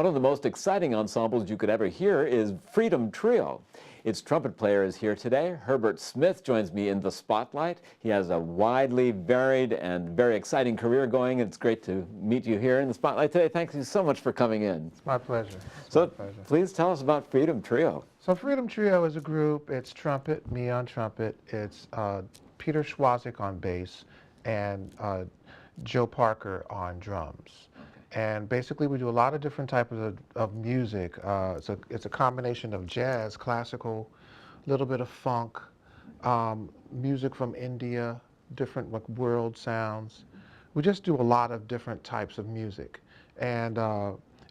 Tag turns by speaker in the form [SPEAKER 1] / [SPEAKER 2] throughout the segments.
[SPEAKER 1] One of the most exciting ensembles you could ever hear is Freedom Trio. Its trumpet player is here today. Herbert Smith joins me in the spotlight. He has a widely varied and very exciting career going. It's great to meet you here in the spotlight today. Thank you so much for coming in.
[SPEAKER 2] It's my pleasure.
[SPEAKER 1] Please tell us about Freedom Trio.
[SPEAKER 2] So Freedom Trio is a group. It's trumpet, me on trumpet. It's Peter Schwazik on bass, and Joe Parker on drums. And basically we do a lot of different types of music. It's a combination of jazz, classical, a little bit of funk, music from India, different like world sounds. We just do a lot of different types of music. And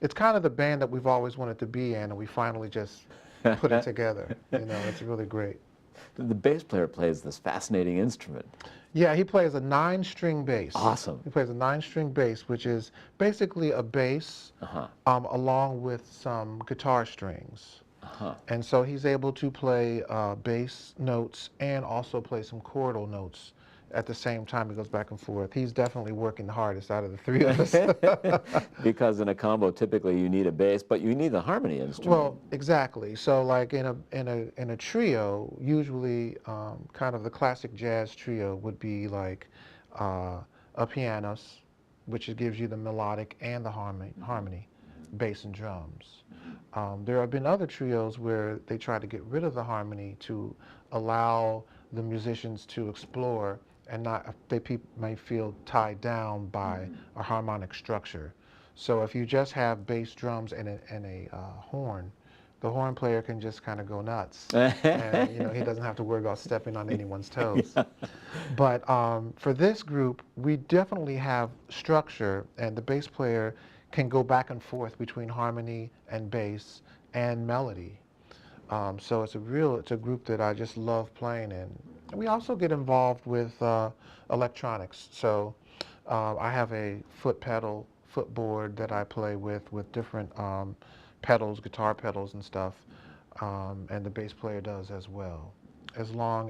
[SPEAKER 2] it's kind of the band that we've always wanted to be in, and we finally just put it together. You know, it's really great.
[SPEAKER 1] The bass player plays this fascinating instrument.
[SPEAKER 2] Yeah, he plays a 9-string bass.
[SPEAKER 1] Awesome.
[SPEAKER 2] He plays a 9-string bass, which is basically a bass along with some guitar strings. And so he's able to play bass notes and also play some chordal notes at the same time. He goes back and forth. He's definitely working the hardest out of the three of us.
[SPEAKER 1] Because in a combo, typically you need a bass, but you need the harmony instrument.
[SPEAKER 2] Well, exactly. So like in a trio, usually kind of the classic jazz trio would be like a pianist, which gives you the melodic and the harmony, bass and drums. There have been other trios where they try to get rid of the harmony to allow the musicians to explore, and not people may feel tied down by a harmonic structure. So if you just have bass, drums, and a horn, the horn player can just kind of go nuts, and you know, he doesn't have to worry about stepping on anyone's toes. Yeah. But for this group, we definitely have structure, and the bass player can go back and forth between harmony and bass and melody. So it's a group that I just love playing in. And we also get involved with electronics. So I have a footboard that I play with different pedals, guitar pedals and stuff, and the bass player does as well, as well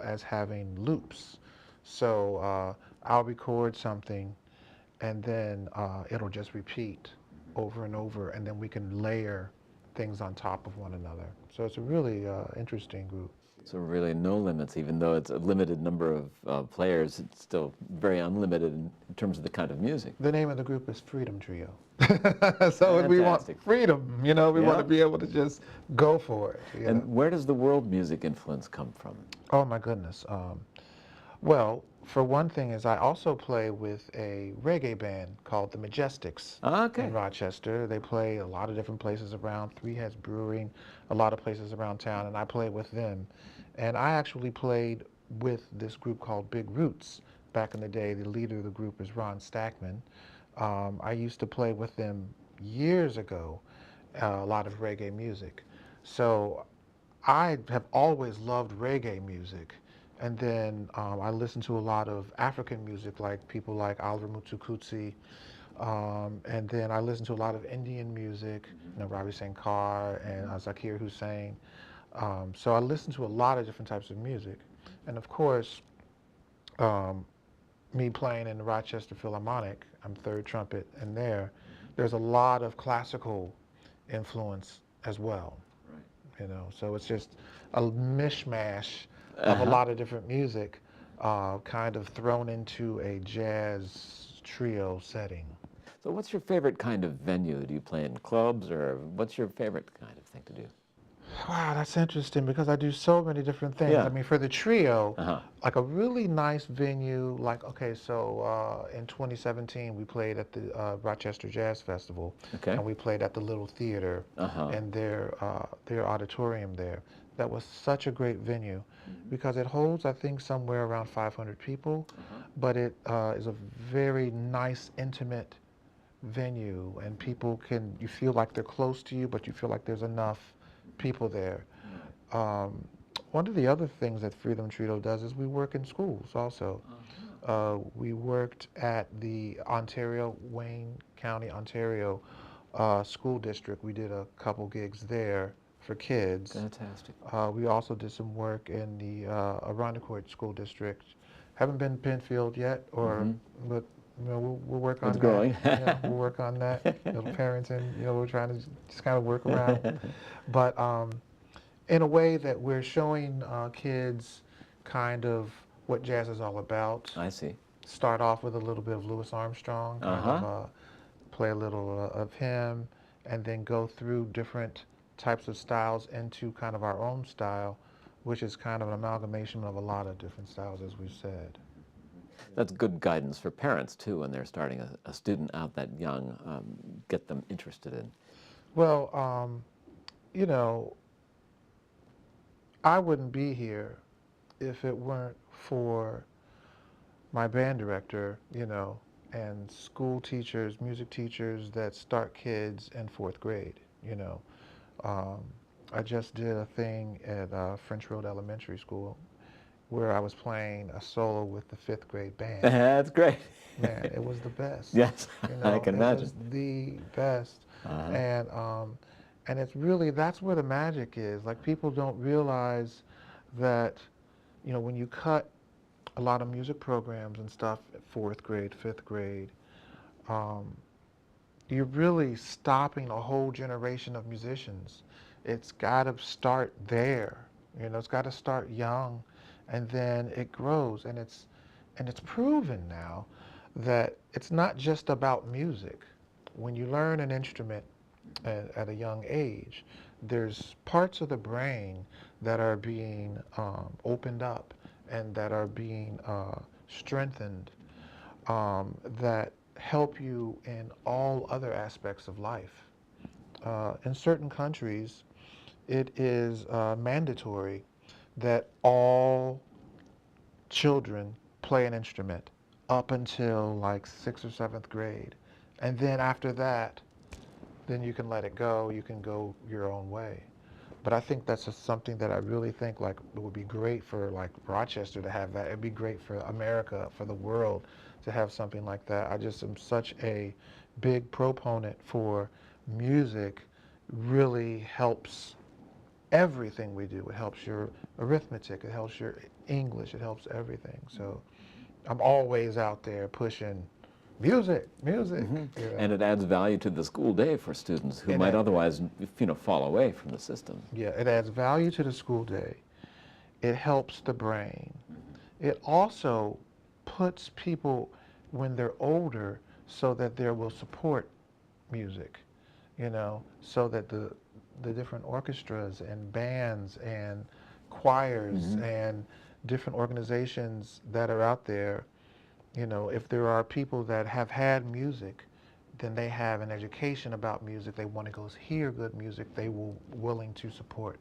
[SPEAKER 2] as having loops. So I'll record something, and then it'll just repeat over and over, and then we can layer things on top of one another. So it's a really interesting group.
[SPEAKER 1] So really no limits, even though it's a limited number of players, it's still very unlimited in terms of the kind of music.
[SPEAKER 2] The name of the group is Freedom Trio. So we want freedom, you know, we want to be able to just go for it.
[SPEAKER 1] And where does the world music influence come from?
[SPEAKER 2] Oh my goodness. Well, for one thing is I also play with a reggae band called the Majestics in Rochester. They play a lot of different places around, Three Heads Brewing, a lot of places around town, and I play with them. And I actually played with this group called Big Roots back in the day. The leader of the group is Ron Stackman. I used to play with them years ago, a lot of reggae music. So I have always loved reggae music. And then I listen to a lot of African music, like people like Oliver Mutukutsi. And then I listen to a lot of Indian music, you know, Ravi Shankar and Zakir Hussain. So I listen to a lot of different types of music. And of course, me playing in the Rochester Philharmonic, I'm third trumpet, and there's a lot of classical influence as well. Right. You know, so it's just a mishmash of a lot of different music kind of thrown into a jazz trio setting.
[SPEAKER 1] So what's your favorite kind of venue? Do you play in clubs, or what's your favorite kind of thing to do?
[SPEAKER 2] Wow, that's interesting because I do so many different things. I mean, for the trio, like a really nice venue, like, okay, so in 2017 we played at the Rochester Jazz Festival, and we played at the Little Theater and their auditorium there. That was such a great venue because it holds, I think, somewhere around 500 people, but it is a very nice, intimate venue, and you feel like they're close to you, but you feel like there's enough people there. One of the other things that Freedom Trio does is we work in schools also. We worked at the Wayne County, Ontario school district. We did a couple gigs there for kids.
[SPEAKER 1] Fantastic.
[SPEAKER 2] We also did some work in the Arundicoid School District. Haven't been to Penfield yet, but we'll work on
[SPEAKER 1] It's
[SPEAKER 2] that.
[SPEAKER 1] growing.
[SPEAKER 2] We'll work on that. Parenting, we're trying to just kind of work around. But in a way that we're showing kids kind of what jazz is all about.
[SPEAKER 1] I see.
[SPEAKER 2] Start off with a little bit of Louis Armstrong, kind
[SPEAKER 1] Uh-huh.
[SPEAKER 2] of play a little of him, and then go through different types of styles into kind of our own style, which is kind of an amalgamation of a lot of different styles, as we've said.
[SPEAKER 1] That's good guidance for parents, too, when they're starting a student out that young, get them interested in.
[SPEAKER 2] Well, you know, I wouldn't be here if it weren't for my band director, and school teachers, music teachers that start kids in fourth grade, Um, I just did a thing at French Road Elementary School where I was playing a solo with the fifth grade band.
[SPEAKER 1] That's great.
[SPEAKER 2] Man, it was the best.
[SPEAKER 1] Yes, I can
[SPEAKER 2] It
[SPEAKER 1] imagine.
[SPEAKER 2] was the best.
[SPEAKER 1] Uh-huh.
[SPEAKER 2] And it's really, that's where the magic is. Like, people don't realize that, when you cut a lot of music programs and stuff at fourth grade, fifth grade, um, you're really stopping a whole generation of musicians. It's got to start there. It's got to start young, and then it grows. And it's proven now that it's not just about music. When you learn an instrument at a young age, there's parts of the brain that are being opened up and that are being strengthened, that help you in all other aspects of life. In certain countries, it is mandatory that all children play an instrument up until like sixth or seventh grade. And then after that, then you can let it go. You can go your own way. But I think that's just something that I really think like it would be great for like Rochester to have that. It'd be great for America, for the world to have something like that. I just am such a big proponent for music. Really helps everything we do. It helps your arithmetic, it helps your English, it helps everything. So I'm always out there pushing music, music.
[SPEAKER 1] And it adds value to the school day for students who
[SPEAKER 2] And
[SPEAKER 1] might
[SPEAKER 2] it-
[SPEAKER 1] otherwise, fall away from the system.
[SPEAKER 2] Yeah, it adds value to the school day. It helps the brain. It also puts people when they're older so that they will support music, so that the different orchestras and bands and choirs and different organizations that are out there, if there are people that have had music, then they have an education about music. They want to go hear good music. They will willing to support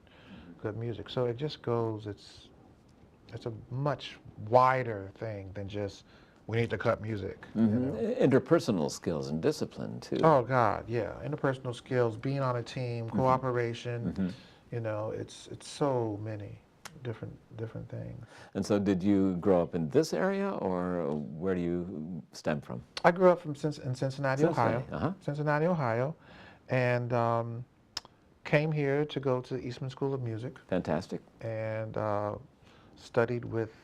[SPEAKER 2] good music. So it just goes, it's a much wider thing than just we need to cut music.
[SPEAKER 1] Interpersonal skills and discipline, too.
[SPEAKER 2] Oh God, yeah. Interpersonal skills, being on a team, cooperation. It's so many different things.
[SPEAKER 1] And so did you grow up in this area, or where do you stem from?
[SPEAKER 2] I grew up in Cincinnati, Ohio.
[SPEAKER 1] Uh-huh.
[SPEAKER 2] Cincinnati, Ohio, and came here to go to the Eastman School of Music
[SPEAKER 1] Fantastic.
[SPEAKER 2] and studied with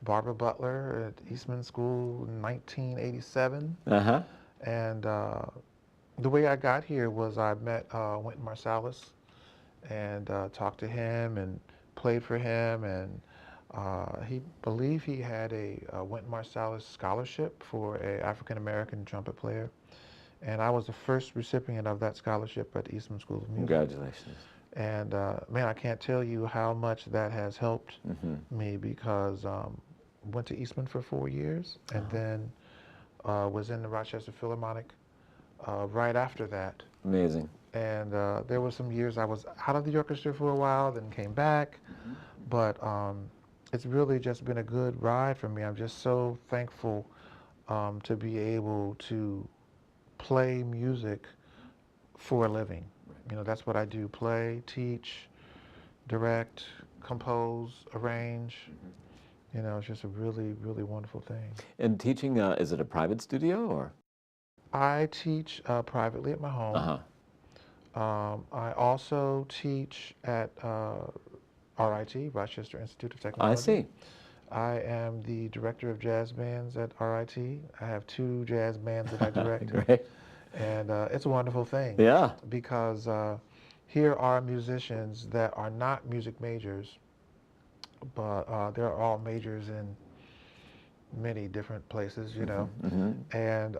[SPEAKER 2] Barbara Butler at Eastman School in 1987.
[SPEAKER 1] Uh-huh.
[SPEAKER 2] And the way I got here was I met Wynton Marsalis and talked to him and played for him, and he believed he had a Wynton Marsalis scholarship for an African American trumpet player, and I was the first recipient of that scholarship at Eastman School of Music.
[SPEAKER 1] Congratulations.
[SPEAKER 2] And man, I can't tell you how much that has helped me, because went to Eastman for 4 years and then was in the Rochester Philharmonic right after that.
[SPEAKER 1] Amazing.
[SPEAKER 2] And there were some years I was out of the orchestra for a while, then came back. But it's really just been a good ride for me. I'm just so thankful to be able to play music for a living. That's what I do: play, teach, direct, compose, arrange. It's just a really, really wonderful thing.
[SPEAKER 1] And teaching, is it a private studio, or?
[SPEAKER 2] I teach privately at my home.
[SPEAKER 1] Uh-huh.
[SPEAKER 2] I also teach at RIT, Rochester Institute of Technology.
[SPEAKER 1] I see.
[SPEAKER 2] I am the director of jazz bands at RIT. I have 2 jazz bands that I direct,
[SPEAKER 1] Great.
[SPEAKER 2] and it's a wonderful thing
[SPEAKER 1] Yeah.
[SPEAKER 2] because here are musicians that are not music majors, but they're all majors in many different places, you know,
[SPEAKER 1] Hmm.
[SPEAKER 2] and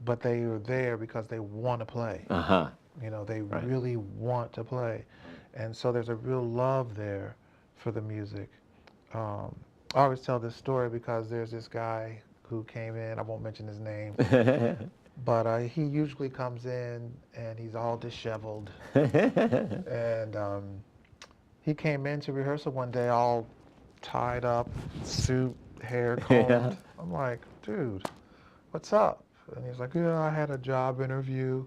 [SPEAKER 2] but they are there because they want to play.
[SPEAKER 1] Uh-huh.
[SPEAKER 2] You know, they
[SPEAKER 1] Right.
[SPEAKER 2] really want to play, and so there's a real love there for the music. Um, I always tell this story because there's this guy who came in. I won't mention his name, but he usually comes in and he's all disheveled. And he came in to rehearsal one day all tied up, suit, hair
[SPEAKER 1] Yeah.
[SPEAKER 2] combed. I'm like, dude, what's up? And he's like, yeah, I had a job interview,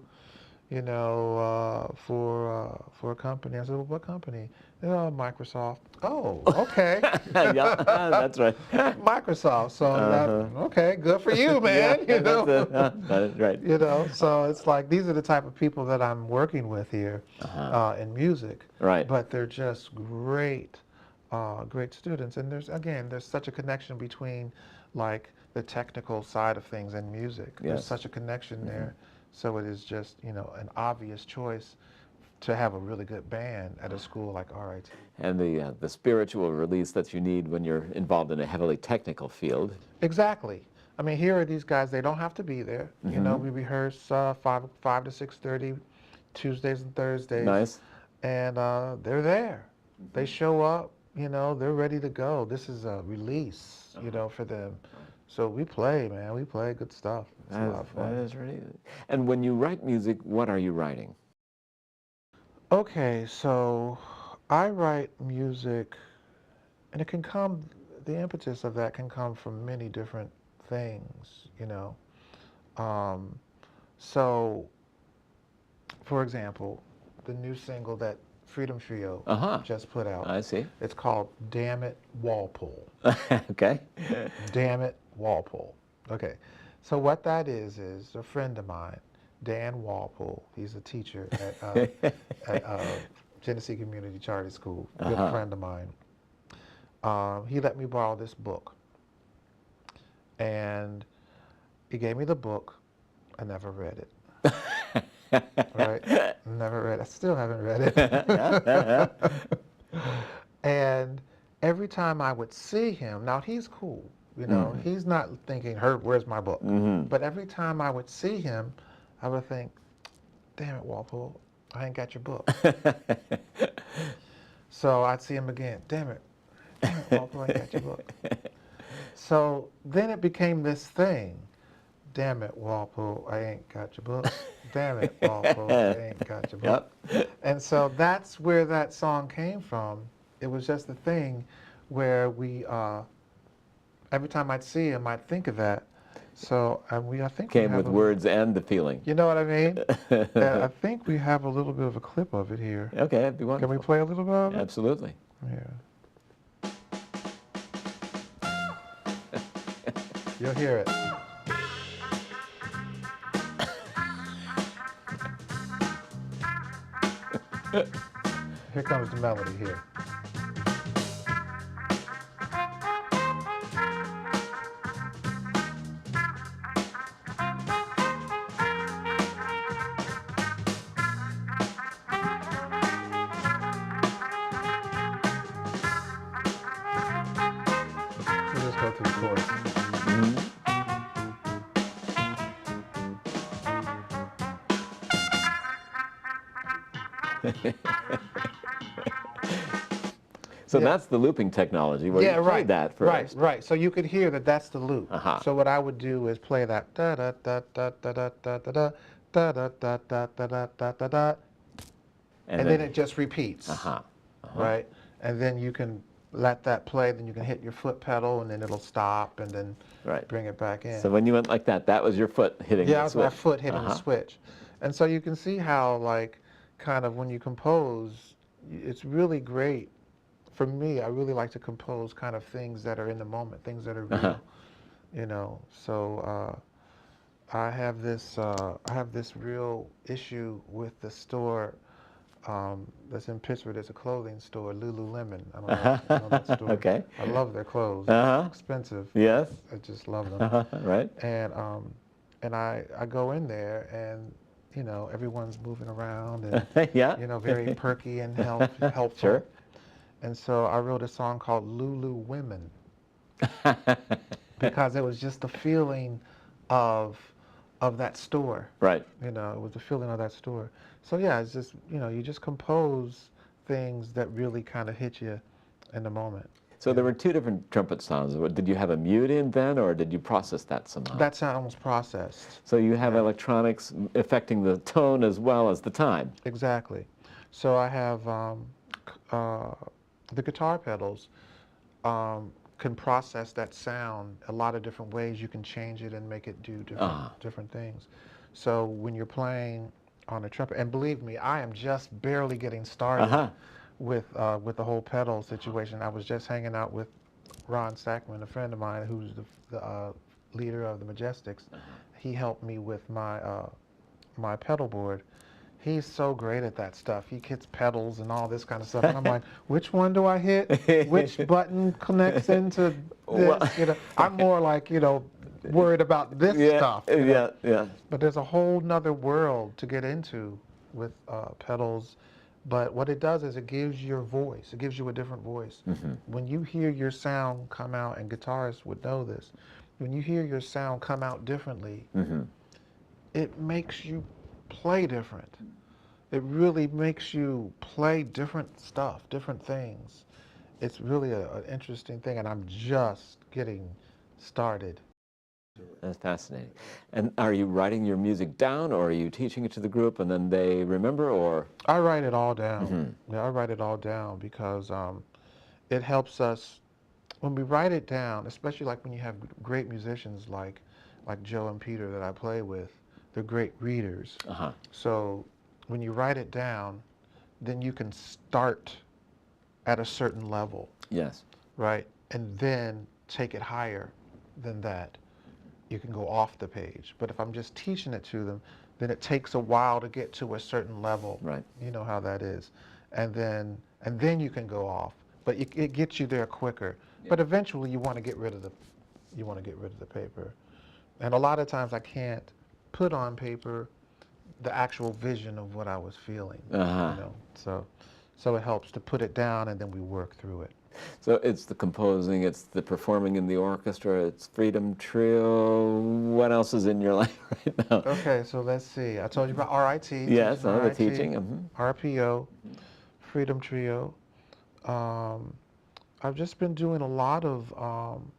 [SPEAKER 2] you know, for a company. I said, well, what company? Microsoft. Oh, okay.
[SPEAKER 1] Yeah, that's right.
[SPEAKER 2] Microsoft. So that,
[SPEAKER 1] Uh-huh.
[SPEAKER 2] okay, good for you,
[SPEAKER 1] Yeah,
[SPEAKER 2] man. You
[SPEAKER 1] that's
[SPEAKER 2] know.
[SPEAKER 1] it. That's right.
[SPEAKER 2] You know, so it's like these are the type of people that I'm working with here
[SPEAKER 1] Uh-huh.
[SPEAKER 2] in music,
[SPEAKER 1] Right.
[SPEAKER 2] but they're just great, great students. And there's such a connection between like the technical side of things and music. There's
[SPEAKER 1] Yes.
[SPEAKER 2] such a connection
[SPEAKER 1] Hmm.
[SPEAKER 2] there. So it is just, you know, an obvious choice to have a really good band at a school like RIT.
[SPEAKER 1] And the spiritual release that you need when you're involved in a heavily technical field.
[SPEAKER 2] Exactly. I mean, here are these guys. They don't have to be there. You know,
[SPEAKER 1] Hmm.
[SPEAKER 2] we rehearse five to 6:30, Tuesdays and Thursdays,
[SPEAKER 1] Nice.
[SPEAKER 2] and they're there. They show up. You know, they're ready to go. This is a release. You know, for them. So we play, man. We play good stuff. It's a lot of
[SPEAKER 1] That
[SPEAKER 2] fun.
[SPEAKER 1] is really. And when you write music, what are you writing?
[SPEAKER 2] Okay, so I write music, and it can come. The impetus of that can come from many different things. You know. Um, so For example, the new single that Freedom Trio
[SPEAKER 1] Uh-huh.
[SPEAKER 2] just put out,
[SPEAKER 1] I see.
[SPEAKER 2] it's called Dammit, Walpole.
[SPEAKER 1] Okay.
[SPEAKER 2] Dammit, Walpole. Okay. So what that is a friend of mine, Dan Walpole. He's a teacher at Genesee Community Charter School. Good
[SPEAKER 1] Uh-huh.
[SPEAKER 2] friend of mine. He let me borrow this book, and he gave me the book. I never read it. Right? Never read it. I still haven't read it. And every time I would see him, now he's cool, you know,
[SPEAKER 1] Hmm.
[SPEAKER 2] he's not thinking, Herb, where's my book?
[SPEAKER 1] Hmm.
[SPEAKER 2] But every time I would see him, I would think, damn it, Walpole, I ain't got your book. So I'd see him again, damn it, Walpole, I ain't got your book. So then it became this thing. Damn it, Walpole, I ain't got your book. Damn it, Walpole, I ain't got your book.
[SPEAKER 1] Yep.
[SPEAKER 2] And so that's where that song came from. It was just a thing where every time I'd see him, I'd think of that. So I think we
[SPEAKER 1] Came
[SPEAKER 2] have
[SPEAKER 1] with words and the feeling.
[SPEAKER 2] you know what I mean? And I think we have a little bit of a clip of it here.
[SPEAKER 1] Okay, that'd be
[SPEAKER 2] Can we
[SPEAKER 1] wonderful.
[SPEAKER 2] play a little bit of it?
[SPEAKER 1] Absolutely.
[SPEAKER 2] Yeah. You'll hear it. Here comes the melody here. We'll just go through the chorus.
[SPEAKER 1] Mhm. So
[SPEAKER 2] Yeah.
[SPEAKER 1] that's the looping technology where
[SPEAKER 2] Yeah,
[SPEAKER 1] you played
[SPEAKER 2] right.
[SPEAKER 1] that
[SPEAKER 2] Right,
[SPEAKER 1] first.
[SPEAKER 2] right. So you could hear that that's the loop.
[SPEAKER 1] Uh-huh.
[SPEAKER 2] So what I would do is play that da da da da da da da da da da da da da da da da da, and then it just repeats,
[SPEAKER 1] Uh-huh. Uh-huh.
[SPEAKER 2] right? And then you can let that play. Then you can hit your foot pedal, and then it'll stop, and then
[SPEAKER 1] Right.
[SPEAKER 2] bring it back in.
[SPEAKER 1] So when you went like that was your foot hitting
[SPEAKER 2] Yeah,
[SPEAKER 1] the
[SPEAKER 2] that's
[SPEAKER 1] switch.
[SPEAKER 2] my foot hitting the
[SPEAKER 1] Uh-huh.
[SPEAKER 2] switch. And so you can see how, like, kind of when you compose, it's really great. For me, I really like to compose kind of things that are in the moment, things that are
[SPEAKER 1] Uh-huh.
[SPEAKER 2] real, you know. So I have this real issue with the store that's in Pittsburgh. There's a clothing store, Lululemon. I don't know if you know that store.
[SPEAKER 1] Okay.
[SPEAKER 2] I love their clothes.
[SPEAKER 1] Uh-huh.
[SPEAKER 2] Expensive.
[SPEAKER 1] Yes.
[SPEAKER 2] I just love them.
[SPEAKER 1] Uh-huh. Right.
[SPEAKER 2] And I go in there and everyone's moving around and
[SPEAKER 1] Yeah.
[SPEAKER 2] very perky and helpful.
[SPEAKER 1] Sure.
[SPEAKER 2] And so I wrote a song called Lulu Women because it was just the feeling of that store.
[SPEAKER 1] Right.
[SPEAKER 2] It was the feeling of that store. So yeah, it's just you just compose things that really kind of hit you in the moment.
[SPEAKER 1] So there were two different trumpet sounds. Did you have a mute in then, or did you process that somehow?
[SPEAKER 2] That sound was processed.
[SPEAKER 1] So you have
[SPEAKER 2] Yeah.
[SPEAKER 1] electronics affecting the tone as well as the time.
[SPEAKER 2] Exactly. So I have the guitar pedals can process that sound a lot of different ways. You can change it and make it do different things. So when you're playing on a trumpet, and believe me, I am just barely getting started with the whole pedal situation. I was just hanging out with Ron Sackman, a friend of mine who's the leader of the Majestics. He helped me with my pedal board. He's so great at that stuff. He hits pedals and all this kind of stuff. And I'm like, which one do I hit? Which button connects into this? I'm more like, worried about this stuff.
[SPEAKER 1] Yeah.
[SPEAKER 2] But there's a whole nother world to get into with pedals. But what it does is it gives your voice. It gives you a different voice.
[SPEAKER 1] Mm-hmm.
[SPEAKER 2] When you hear your sound come out, and guitarists would know this, when you hear your sound come out differently,
[SPEAKER 1] Mm-hmm.
[SPEAKER 2] it makes you play different. It really makes you play different stuff, different things. It's really an interesting thing, and I'm just getting started.
[SPEAKER 1] That's fascinating. And are you writing your music down, or are you teaching it to the group and then they remember, or?
[SPEAKER 2] I write it all down.
[SPEAKER 1] Mm-hmm.
[SPEAKER 2] Yeah, I write it all down because it helps us when we write it down, especially like when you have great musicians like Joe and Peter that I play with. They're great readers.
[SPEAKER 1] Uh-huh.
[SPEAKER 2] So when you write it down, then you can start at a certain level.
[SPEAKER 1] Yes.
[SPEAKER 2] Right? And then take it higher than that. You can go off the page. But if I'm just teaching it to them, then it takes a while to get to a certain level.
[SPEAKER 1] Right.
[SPEAKER 2] You know how that is. And then you can go off. But it gets you there quicker. Yeah. But eventually you want to get rid of the paper. And a lot of times I can't put on paper the actual vision of what I was feeling. So it helps to put it down and then we work through it.
[SPEAKER 1] So it's the composing, it's the performing in the orchestra, it's Freedom Trio. What else is in your life right now?
[SPEAKER 2] Okay, so let's see. I told you about RIT.
[SPEAKER 1] Yes, the teaching. Mm-hmm.
[SPEAKER 2] RPO, Freedom Trio. I've just been doing a lot of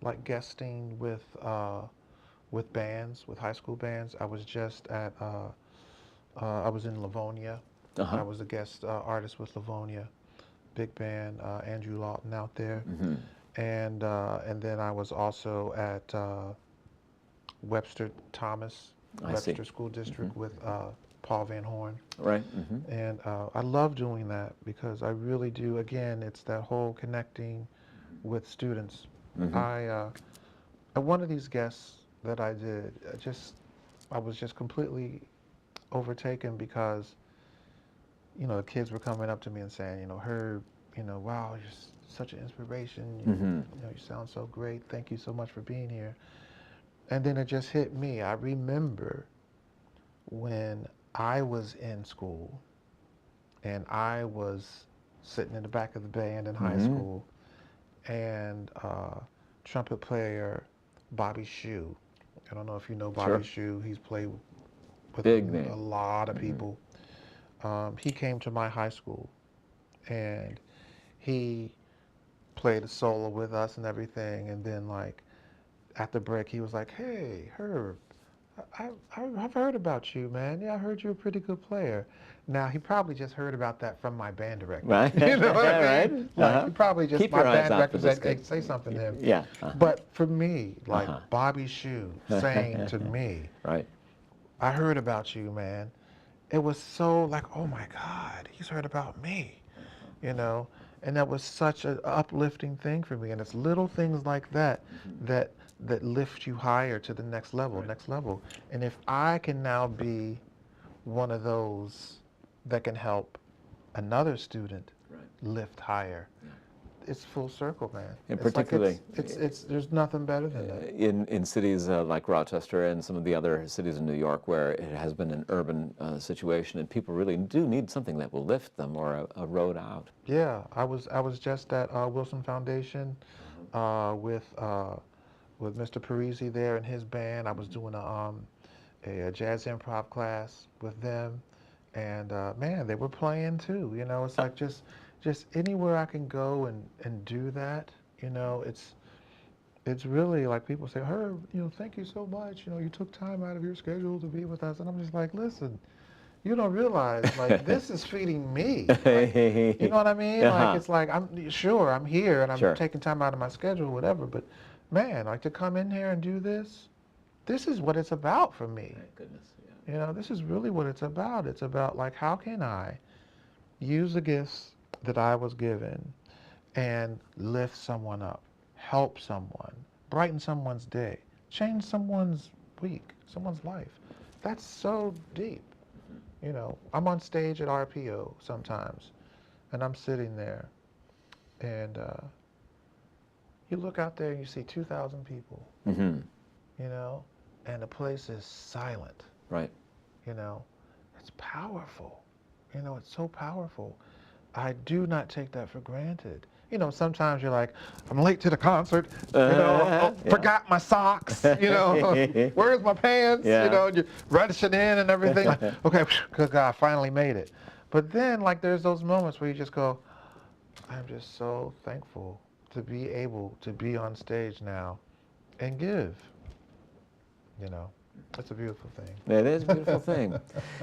[SPEAKER 2] like guesting with bands, with high school bands. I was just at, I was in Livonia. I was a guest artist with Livonia, big band, Andrew Lawton out there.
[SPEAKER 1] Mm-hmm.
[SPEAKER 2] And then I was also at Webster School District with Paul Van Horn.
[SPEAKER 1] Right. Mm-hmm.
[SPEAKER 2] And I love doing that because I really do. Again, it's that whole connecting with students.
[SPEAKER 1] Mm-hmm.
[SPEAKER 2] At one of these guests that I did, I was just completely overtaken because, the kids were coming up to me and saying, Herb, wow, you're such an inspiration. You sound so great. Thank you so much for being here. And then it just hit me. I remember when I was in school and I was sitting in the back of the band in high school, and trumpet player Bobby Shue. I don't know if you know Bobby Shue. He's played with a lot of people. He came to my high school and he played a solo with us and everything. And then like at the break, he was like, "Hey, Herb, I've heard about you, man. Yeah, I heard you're a pretty good player." Now, he probably just heard about that from my band director.
[SPEAKER 1] Right.
[SPEAKER 2] You know what I mean?
[SPEAKER 1] Right.
[SPEAKER 2] Like, he probably just,
[SPEAKER 1] Keep
[SPEAKER 2] my
[SPEAKER 1] your eyes
[SPEAKER 2] band
[SPEAKER 1] out
[SPEAKER 2] director
[SPEAKER 1] for this
[SPEAKER 2] said,
[SPEAKER 1] guy.
[SPEAKER 2] "Hey, say something to him."
[SPEAKER 1] Yeah.
[SPEAKER 2] But for me, like Bobby Shue saying to me,
[SPEAKER 1] right.
[SPEAKER 2] "I heard about you, man." It was so like, oh my God, he's heard about me, And that was such an uplifting thing for me. And it's little things like that that lift you higher to the next level, And if I can now be one of those that can help another student
[SPEAKER 1] Right.
[SPEAKER 2] lift higher. It's full circle, man.
[SPEAKER 1] And
[SPEAKER 2] It's like
[SPEAKER 1] particularly
[SPEAKER 2] it's there's nothing better than that.
[SPEAKER 1] in cities like Rochester and some of the other cities in New York where it has been an urban situation and people really do need something that will lift them or a road out.
[SPEAKER 2] Yeah, I was just at Wilson Foundation with Mr. Parisi there and his band. I was doing a jazz improv class with them, and man, they were playing too. You know, it's like just anywhere I can go and do that. You know, it's really like people say, Herb, you know, thank you so much. You know, you took time out of your schedule to be with us, and I'm just like, listen. You don't realize, like, this is feeding me. Like, you know what I mean? Like, it's like, I'm here and I'm
[SPEAKER 1] Sure.
[SPEAKER 2] taking time out of my schedule, whatever. But, man, like, to come in here and do this is what it's about for me.
[SPEAKER 1] Thank goodness. Yeah.
[SPEAKER 2] You know, this is really what it's about. It's about, like, how can I use the gifts that I was given and lift someone up, help someone, brighten someone's day, change someone's week, someone's life. That's so deep. You know, I'm on stage at RPO sometimes, and I'm sitting there, and you look out there and you see 2,000 people,
[SPEAKER 1] Mm-hmm.
[SPEAKER 2] you know, and the place is silent.
[SPEAKER 1] Right.
[SPEAKER 2] You know, it's powerful. You know, it's so powerful. I do not take that for granted. You know, sometimes you're like, I'm late to the concert, you know,
[SPEAKER 1] Yeah.
[SPEAKER 2] forgot my socks, you know, where's my pants,
[SPEAKER 1] Yeah.
[SPEAKER 2] you know, you're rushing in and everything. Like, okay, good God, I finally made it. But then, like, there's those moments where you just go, I'm just so thankful to be able to be on stage now and give, you know. It's a beautiful thing.
[SPEAKER 1] It is a beautiful thing.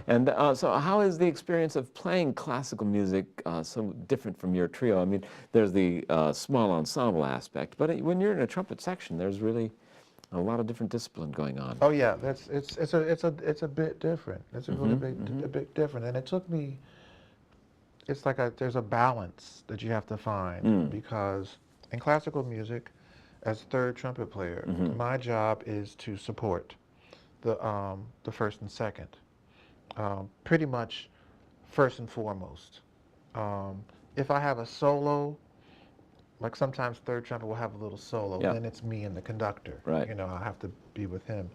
[SPEAKER 1] And so how is the experience of playing classical music so different from your trio? I mean, there's the small ensemble aspect, but when you're in a trumpet section, there's really a lot of different discipline going on.
[SPEAKER 2] Oh yeah, it's a bit different. It's a really a bit different, and it took me. It's like there's a balance that you have to find because in classical music, as third trumpet player, my job is to support the first and second, pretty much first and foremost. If I have a solo, like sometimes third trumpet will have a little solo,
[SPEAKER 1] Yeah.
[SPEAKER 2] and then it's me and the conductor.
[SPEAKER 1] Right.
[SPEAKER 2] You know, I have to be with him.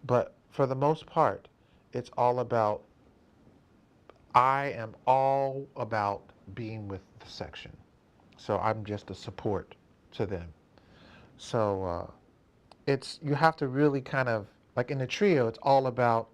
[SPEAKER 2] But for the most part, it's all about, I am all about being with the section. So I'm just a support to them. So you have to really kind of, like in the trio, it's all about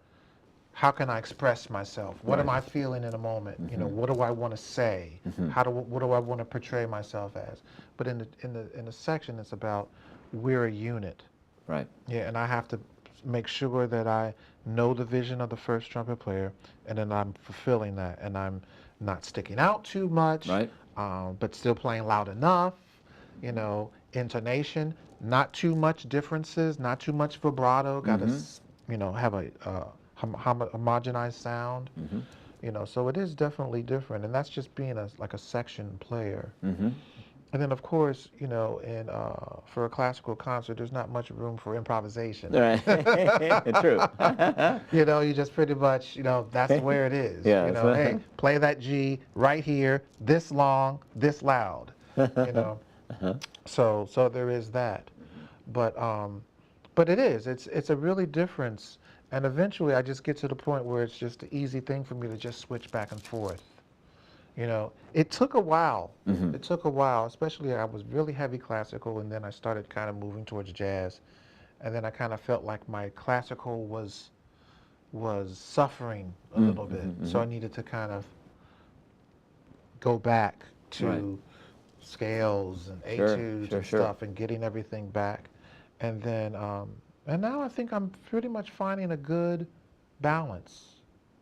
[SPEAKER 2] how can I express myself? What am I feeling in a moment? You know, what do I want to say? What do I want to portray myself as? But in the section, it's about we're a unit.
[SPEAKER 1] Right.
[SPEAKER 2] Yeah, and I have to make sure that I know the vision of the first trumpet player, and then I'm fulfilling that, and I'm not sticking out too much,
[SPEAKER 1] Right.
[SPEAKER 2] but still playing loud enough. You know, intonation, not too much differences, not too much vibrato. Got to, you know, have a homogenized sound. You know, so it is definitely different, and that's just being like a section player. And then, of course, you know, for a classical concert, there's not much room for improvisation.
[SPEAKER 1] Right. True.
[SPEAKER 2] You know, you just pretty much, you know, that's where it is.
[SPEAKER 1] Yeah,
[SPEAKER 2] You know, hey, play that G right here, this long, this loud. You know, so there is that. But it's a really difference. And eventually, I just get to the point where it's just an easy thing for me to just switch back and forth. You know, it took a while. It took a while, especially I was really heavy classical, and then I started kind of moving towards jazz, and then I kind of felt like my classical was suffering a little bit, so I needed to kind of go back to scales and etudes and stuff, and getting everything back, and then and now I think I'm pretty much finding a good balance.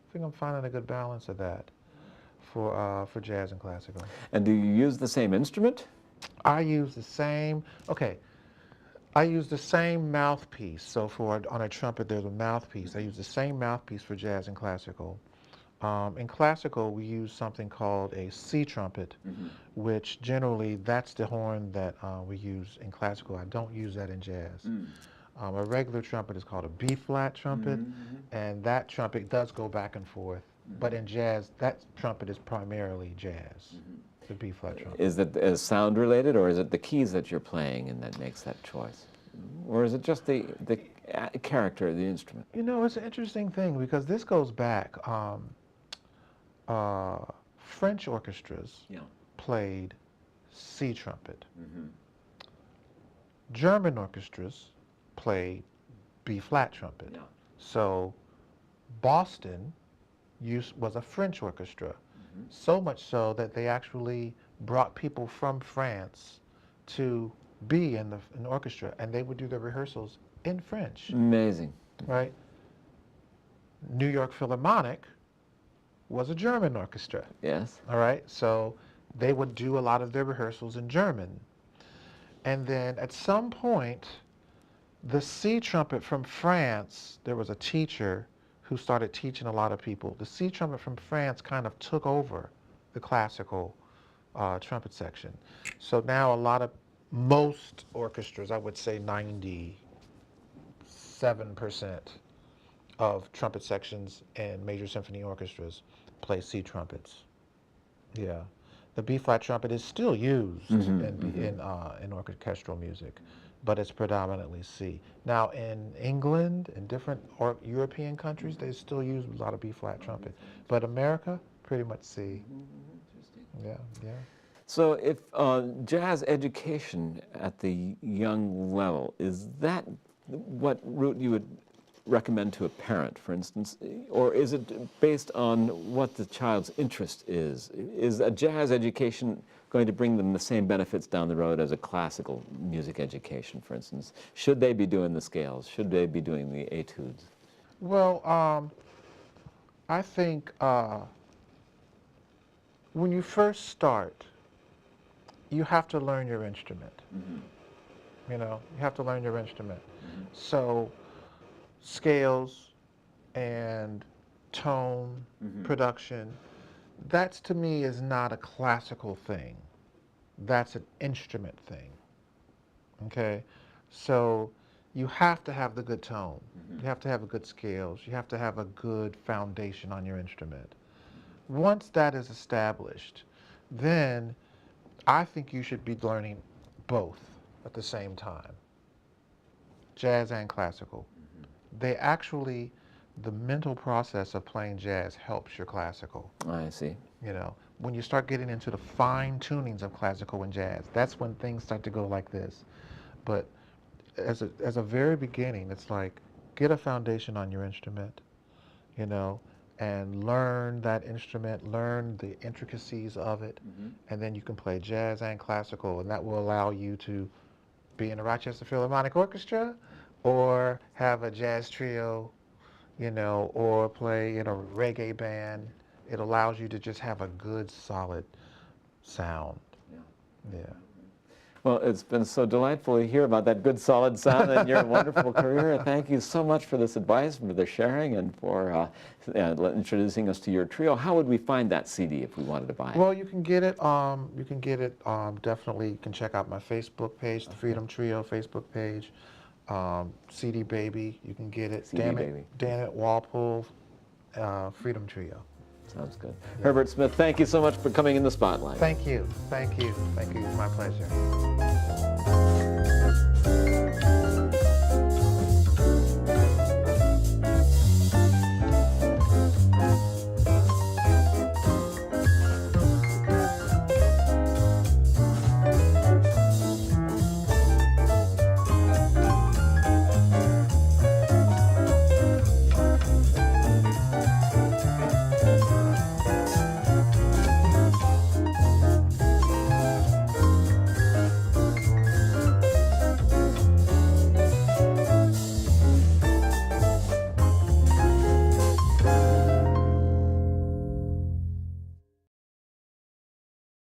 [SPEAKER 2] I think I'm finding a good balance of that for jazz and classical.
[SPEAKER 1] And do you use the same instrument?
[SPEAKER 2] I use the same, I use the same mouthpiece. So on a trumpet, there's a mouthpiece. I use the same mouthpiece for jazz and classical. In classical, we use something called a C trumpet, which generally that's the horn that we use in classical. I don't use that in jazz. A regular trumpet is called a B flat trumpet, and that trumpet does go back and forth But in jazz, that trumpet is primarily jazz, the B-flat trumpet.
[SPEAKER 1] Is it sound related, or is it the keys that you're playing and that makes that choice? Or is it just the character of the instrument?
[SPEAKER 2] You know, it's an interesting thing because this goes back. French orchestras played C trumpet. German orchestras played B-flat trumpet. So Boston was a French orchestra, so much so that they actually brought people from France to be in the orchestra, and they would do their rehearsals in French.
[SPEAKER 1] Amazing.
[SPEAKER 2] Right? New York Philharmonic was a German orchestra.
[SPEAKER 1] Yes.
[SPEAKER 2] All right? So they would do a lot of their rehearsals in German. And then at some point, the C trumpet from France, there was a teacher who started teaching a lot of people. The C trumpet from France kind of took over the classical trumpet section. So now most orchestras, I would say 97% of trumpet sections in major symphony orchestras play C trumpets. Yeah. The B-flat trumpet is still used in orchestral music, but it's predominantly C. Now in England and different European countries, they still use a lot of B-flat trumpet, but America, pretty much C. Yeah, yeah.
[SPEAKER 1] So if jazz education at the young level, is that what route you would recommend to a parent, for instance, or is it based on what the child's interest is? Is a jazz education going to bring them the same benefits down the road as a classical music education, for instance? Should they be doing the scales? Should they be doing the etudes?
[SPEAKER 2] Well, I think when you first start, you have to learn your instrument. You know, you have to learn your instrument. So scales and tone production, that to me is not a classical thing. That's an instrument thing. Okay? So you have to have the good tone. You have to have a good scales. You have to have a good foundation on your instrument. Once that is established, then I think you should be learning both at the same time, jazz and classical. They actually, the mental process of playing jazz helps your classical.
[SPEAKER 1] I see.
[SPEAKER 2] You know, when you start getting into the fine tunings of classical and jazz, that's when things start to go like this. But as a very beginning, it's like, get a foundation on your instrument, you know, and learn that instrument, learn the intricacies of it, and then you can play jazz and classical, and that will allow you to be in a Rochester Philharmonic Orchestra, or have a jazz trio, you know, or play in a reggae band. It allows you to just have a good, solid sound. Yeah.
[SPEAKER 1] Well, it's been so delightful to hear about that good, solid sound and your wonderful career. Thank you so much for this advice, for the sharing, and for introducing us to your trio. How would we find that CD if we wanted to buy it?
[SPEAKER 2] Well, you can get it. Definitely, you can check out my Facebook page, the Freedom Trio Facebook page. CD Baby, you can get it. Dammit, Walpole, Freedom Trio.
[SPEAKER 1] Sounds good. Yeah. Herbert Smith, thank you so much for coming in the spotlight.
[SPEAKER 2] Thank you. Thank you. Thank you. It's my pleasure.